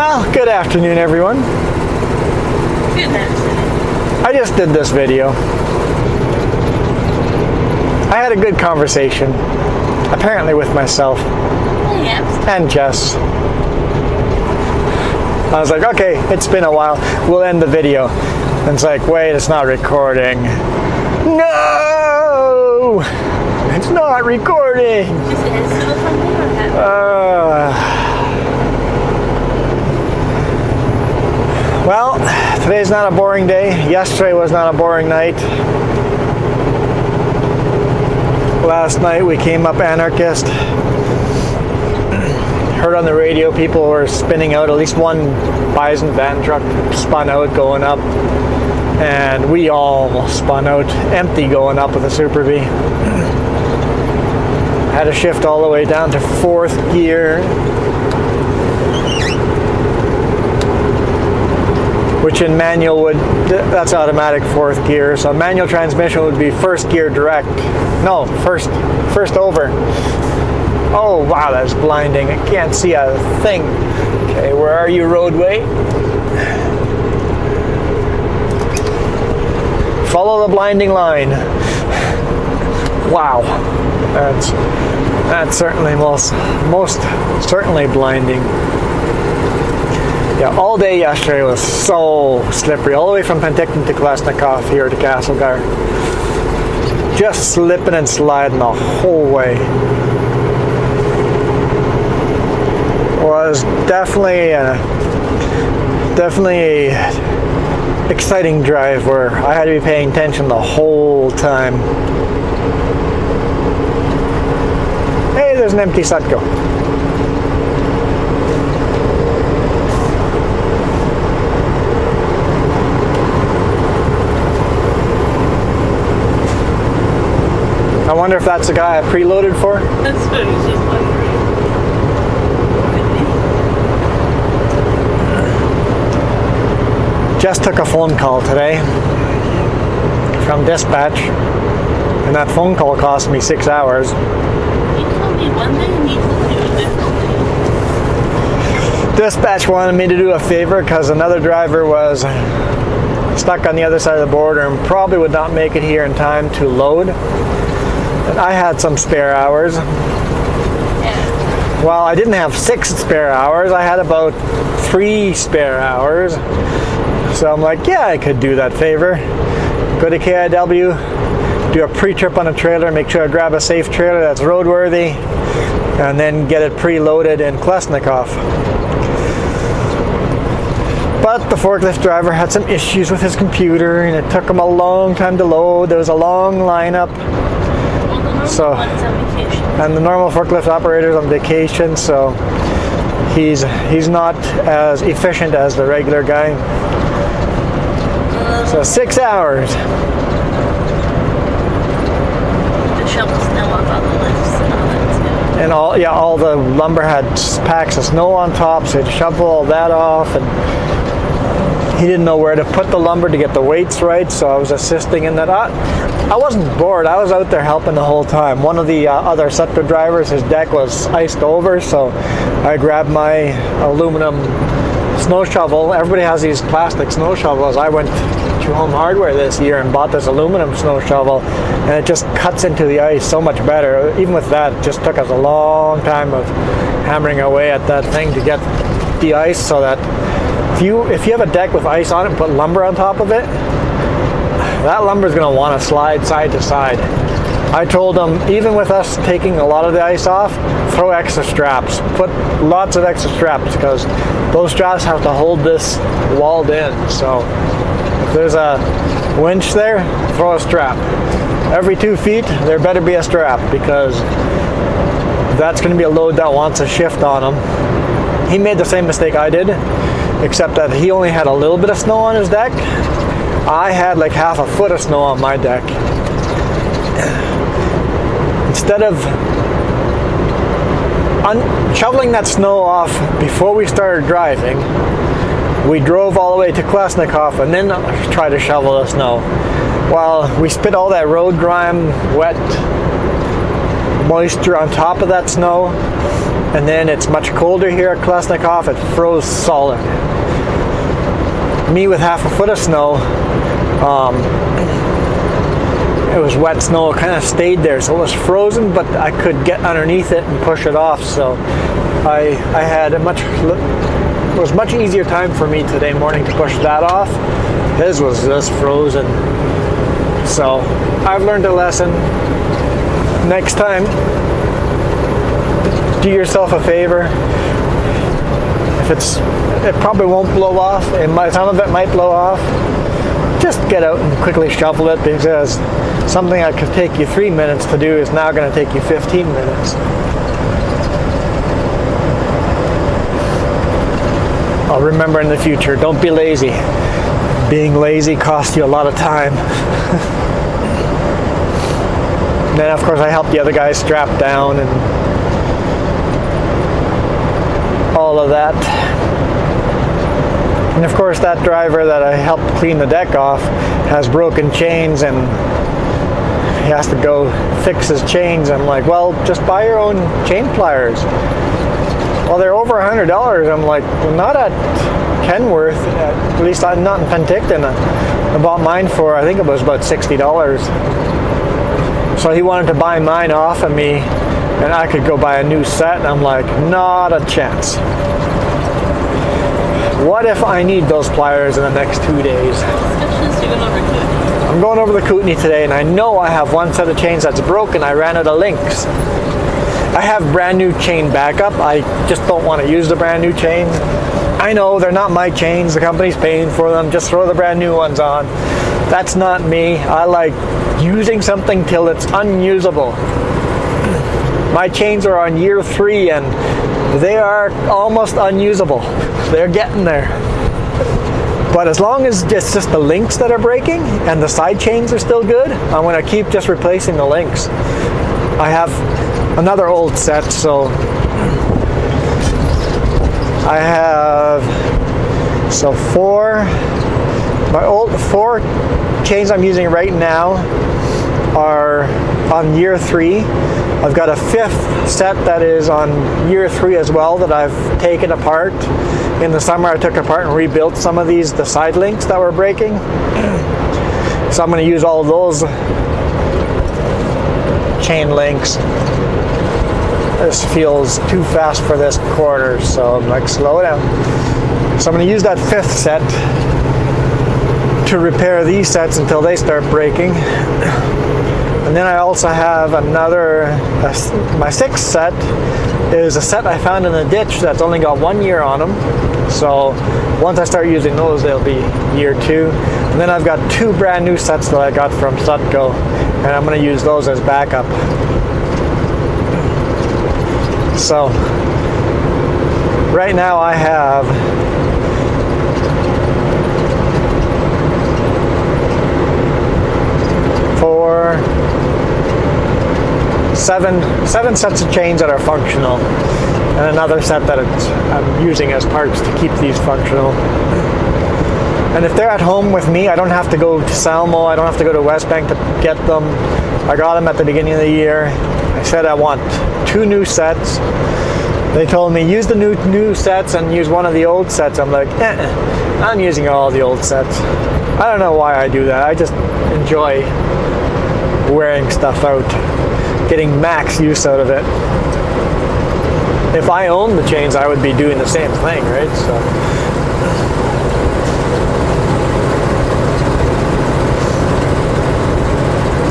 Well, good afternoon, everyone. Good afternoon. I just did this video. I had a good conversation, apparently with myself and Jess. I was like, okay, it's been a while. We'll end the video. And it's like, wait, it's not recording. No! It's not recording! Well, today's not a boring day. Yesterday was not a boring night. Last night we came up anarchist. Heard on the radio people were spinning out. At least one Bison van truck spun out going up. And we all spun out empty going up with a Super B. Had to shift all the way down to 4th gear. Which in manual that's automatic 4th gear. So manual transmission would be 1st gear direct. No, first over. Oh wow, that's blinding. I can't see a thing. Okay, where are you, roadway? Follow the blinding line. Wow, that's certainly most certainly blinding. Yeah, all day yesterday was so slippery, all the way from Penticton to Klesnikov here to Castlegar. Just slipping and sliding the whole way. Was definitely a exciting drive where I had to be paying attention the whole time. Hey, there's an empty Sutco. I wonder if that's the guy I preloaded for. That's what I was just wondering. Just took a phone call today from dispatch, and that phone call cost me 6 hours. You told me one day and you told me a different day. Dispatch wanted me to do a favor because another driver was stuck on the other side of the border and probably would not make it here in time to load. And I had some spare hours. Yeah. Well, I didn't have 6 spare hours. I had about 3 spare hours. So I'm like, yeah, I could do that favor. Go to KIW, do a pre-trip on a trailer, make sure I grab a safe trailer that's roadworthy, and then get it preloaded in Klesnikov. But the forklift driver had some issues with his computer, and it took him a long time to load. There was a long lineup. So, and the normal forklift operator's on vacation, so he's not as efficient as the regular guy. So 6 hours. The shovel snow off all the lifts and all that too. And all the lumber had packs of snow on top, so he had to shovel all that off, and he didn't know where to put the lumber to get the weights right, so I was assisting in that. I wasn't bored. I was out there helping the whole time. One of the other Sutco drivers, his deck was iced over, so I grabbed my aluminum snow shovel. Everybody has these plastic snow shovels. I went to Home Hardware this year and bought this aluminum snow shovel, and it just cuts into the ice so much better. Even with that, it just took us a long time of hammering away at that thing to get the ice, so that if you have a deck with ice on it and put lumber on top of it, that lumber is going to want to slide side to side. I told them, even with us taking a lot of the ice off, throw extra straps. Put lots of extra straps, because those straps have to hold this walled in. So if there's a winch there, throw a strap. Every 2 feet, there better be a strap, because that's going to be a load that wants a shift on them. He made the same mistake I did, except that he only had a little bit of snow on his deck. I had like half a foot of snow on my deck. Instead of shoveling that snow off before we started driving, we drove all the way to Klesnikov and then tried to shovel the snow. Well, we spit all that road grime, wet moisture on top of that snow, And then it's much colder here at Klesnikoff. It froze solid. Me with half a foot of snow, it was wet snow, it kind of stayed there, so it was frozen, but I could get underneath it and push it off. So I had it was much easier time for me today morning to push that off. His was just frozen. So I've learned a lesson. Next time, do yourself a favor. It probably won't blow off. Some of it might blow off. Just get out and quickly shovel it, because something that could take you 3 minutes to do is now going to take you 15 minutes. I'll remember in the future, don't be lazy. Being lazy costs you a lot of time. Then of course I helped the other guys strap down and all of that. And of course that driver that I helped clean the deck off has broken chains and he has to go fix his chains. I'm like, well, just buy your own chain pliers. Well, they're over $100. I'm like, well, not at Kenworth, at least not in Penticton. I bought mine for, I think it was about $60. So he wanted to buy mine off of me and I could go buy a new set. And I'm like, not a chance. What if I need those pliers in the next 2 days? I'm going over the Kootenai today, and I know I have one set of chains that's broken. I ran out of links. I have brand new chain backup. I just don't want to use the brand new chains. I know they're not my chains. The company's paying for them. Just throw the brand new ones on. That's not me. I like using something till it's unusable. My chains are on year 3 and they are almost unusable. They're getting there. But as long as it's just the links that are breaking and the side chains are still good, I'm going to keep just replacing the links. I have another old set, so I have my old 4 chains I'm using right now are on year 3. I've got a 5th set that is on year 3 as well that I've taken apart. In the summer I took apart and rebuilt some of the side links that were breaking. So I'm going to use all those chain links. This feels too fast for this quarter, so I'm like, slow down. So I'm going to use that 5th set to repair these sets until they start breaking. And then I also have my 6th set is a set I found in a ditch that's only got 1 year on them. So once I start using those, they'll be year 2. And then I've got 2 brand new sets that I got from Sutco, and I'm going to use those as backup. So right now I have seven sets of chains that are functional, and another set that I'm using as parts to keep these functional. And if they're at home with me, I don't have to go to Salmo, I don't have to go to West Bank to get them. I got them at the beginning of the year. I said I want 2 new sets. They told me use the new sets and use one of the old sets. I'm like, I'm using all the old sets. I don't know why I do that. I just enjoy wearing stuff out, getting max use out of it. If I owned the chains, I would be doing the same thing, right? So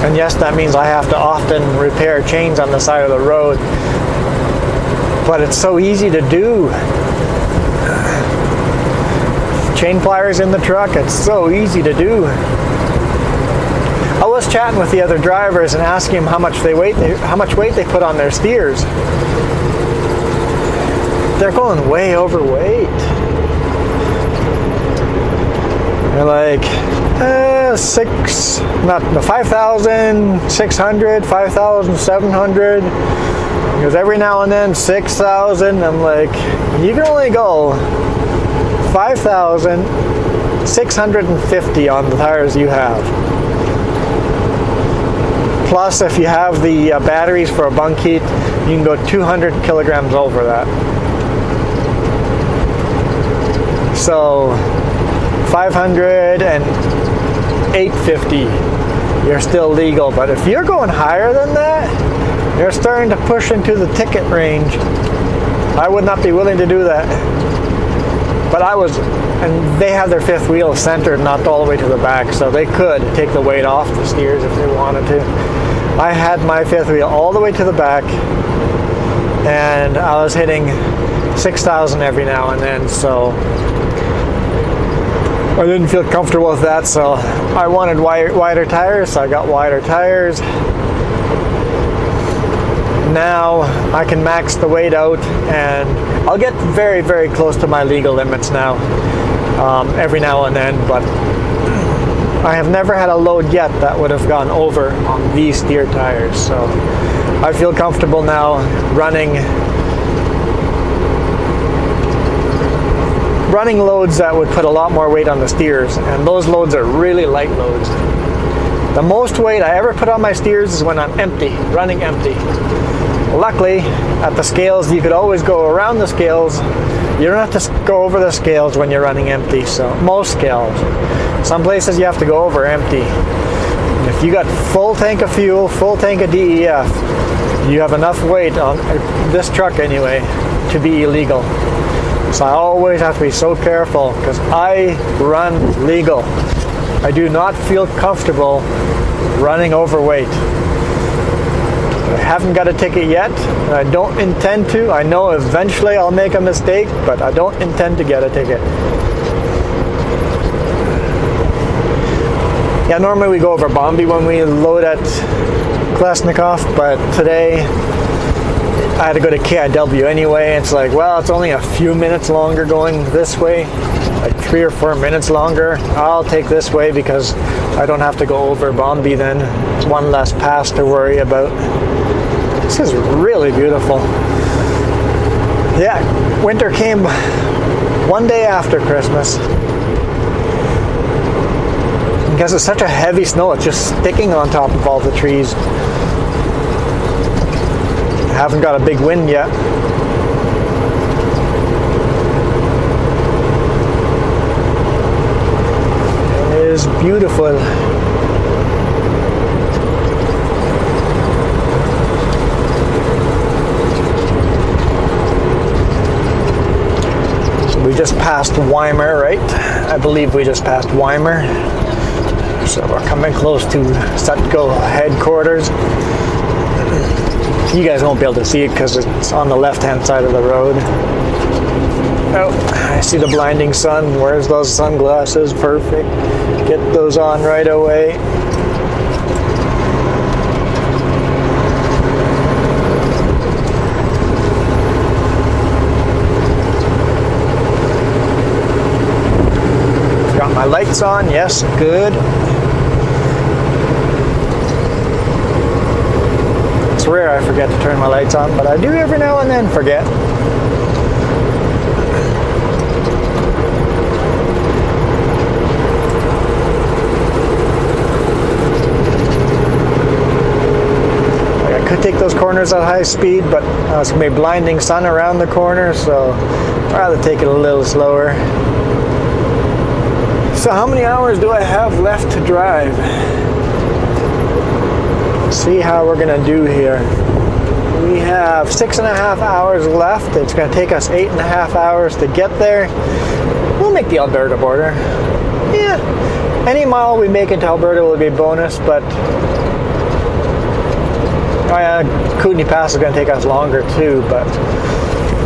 and yes, that means I have to often repair chains on the side of the road. But it's so easy to do. Chain pliers in the truck, it's so easy to do. I was chatting with the other drivers and asking them how much weight they put on their steers. They're going way overweight. They're like 5,600, 5,700. Because every now and then 6,000. I'm like, you can only go 5,650 on the tires you have. Plus, if you have the batteries for a bunk heat, you can go 200 kilograms over that. So 500 and 850, you're still legal. But if you're going higher than that, you're starting to push into the ticket range. I would not be willing to do that. But I was, and they have their fifth wheel centered not all the way to the back, so they could take the weight off the steers if they wanted to. I had my fifth wheel all the way to the back, and I was hitting 6,000 every now and then, so I didn't feel comfortable with that, so I wanted wider tires, so I got wider tires. Now I can max the weight out, and I'll get very, very close to my legal limits now, every now and then, but I have never had a load yet that would have gone over on these steer tires, so I feel comfortable now running loads that would put a lot more weight on the steers, and those loads are really light loads. The most weight I ever put on my steers is when I'm empty, running empty. Luckily, at the scales, you could always go around the scales. You don't have to go over the scales when you're running empty, so most scales. Some places you have to go over empty. If you got full tank of fuel, full tank of DEF, you have enough weight on this truck anyway to be illegal. So I always have to be so careful because I run legal. I do not feel comfortable running overweight. I haven't got a ticket yet, and I don't intend to. I know eventually I'll make a mistake, but I don't intend to get a ticket. Yeah, normally we go over Bombi when we load at Klesnikov, but today I had to go to KIW anyway. It's like, well, it's only a few minutes longer going this way, like 3 or 4 minutes longer. I'll take this way because I don't have to go over Bombi then. It's one less pass to worry about. This is really beautiful. Yeah, winter came one day after Christmas. Because it's such a heavy snow, it's just sticking on top of all the trees. Haven't got a big wind yet. It is beautiful. So we just passed Weimar, right? I believe we just passed Weimar. So we're coming close to Sutco headquarters. You guys won't be able to see it because it's on the left-hand side of the road. Oh, I see the blinding sun. Where's those sunglasses? Perfect. Get those on right away. Got my lights on. Yes, good. It's rare I forget to turn my lights on, but I do every now and then forget. I could take those corners at high speed, but it's going to be blinding sun around the corner, so I'd rather take it a little slower. So how many hours do I have left to drive? See how we're gonna do here. We have 6.5 hours left. It's gonna take us 8.5 hours to get there. We'll make the Alberta border. Yeah, any mile we make into Alberta will be bonus, but Kootenay Pass is gonna take us longer too, but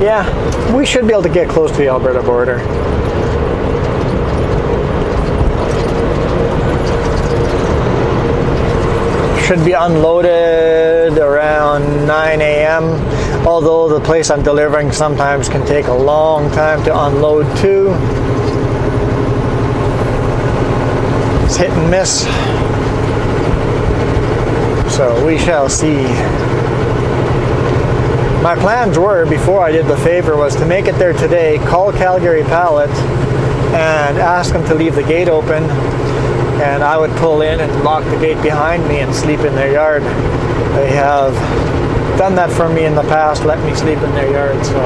yeah, we should be able to get close to the Alberta border. Should be unloaded around 9 a.m. Although the place I'm delivering sometimes can take a long time to unload too. It's hit and miss. So we shall see. My plans were, before I did the favor, was to make it there today, call Calgary Pallet, and ask them to leave the gate open, and I would pull in and lock the gate behind me and sleep in their yard. They have done that for me in the past, let me sleep in their yard. So,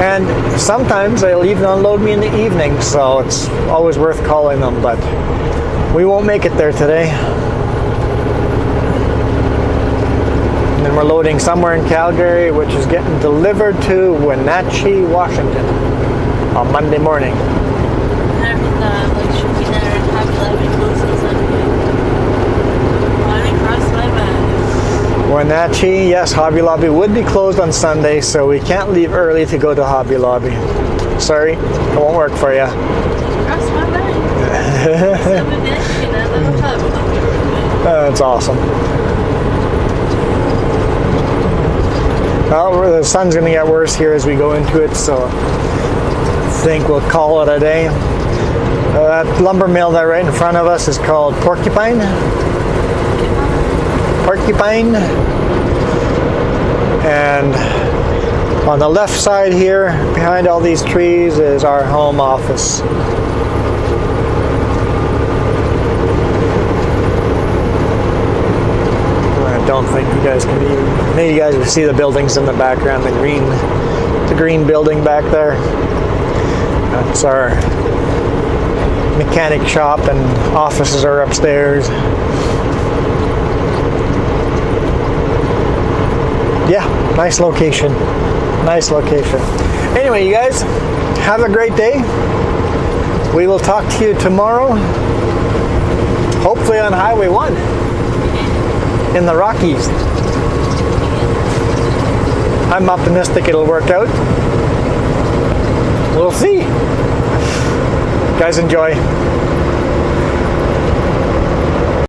and sometimes they'll even unload me in the evening, so it's always worth calling them, but we won't make it there today. And then we're loading somewhere in Calgary, which is getting delivered to Wenatchee, Washington on Monday morning. Wenatchee, yes, Hobby Lobby would be closed on Sunday, so we can't leave early to go to Hobby Lobby. Sorry, it won't work for you. Crossed my mind. That's awesome. Well, the sun's going to get worse here as we go into it, so I think we'll call it a day. That lumber mill that right in front of us is called Porcupine. And on the left side here, behind all these trees, is our home office. I don't think you guys can even, maybe you guys will see the buildings in the background, the green building back there. That's our mechanic shop, and offices are upstairs. Yeah, nice location. Nice location. Anyway, you guys, have a great day. We will talk to you tomorrow, hopefully on Highway 1 in the Rockies. I'm optimistic it'll work out. We'll see. Guys, enjoy.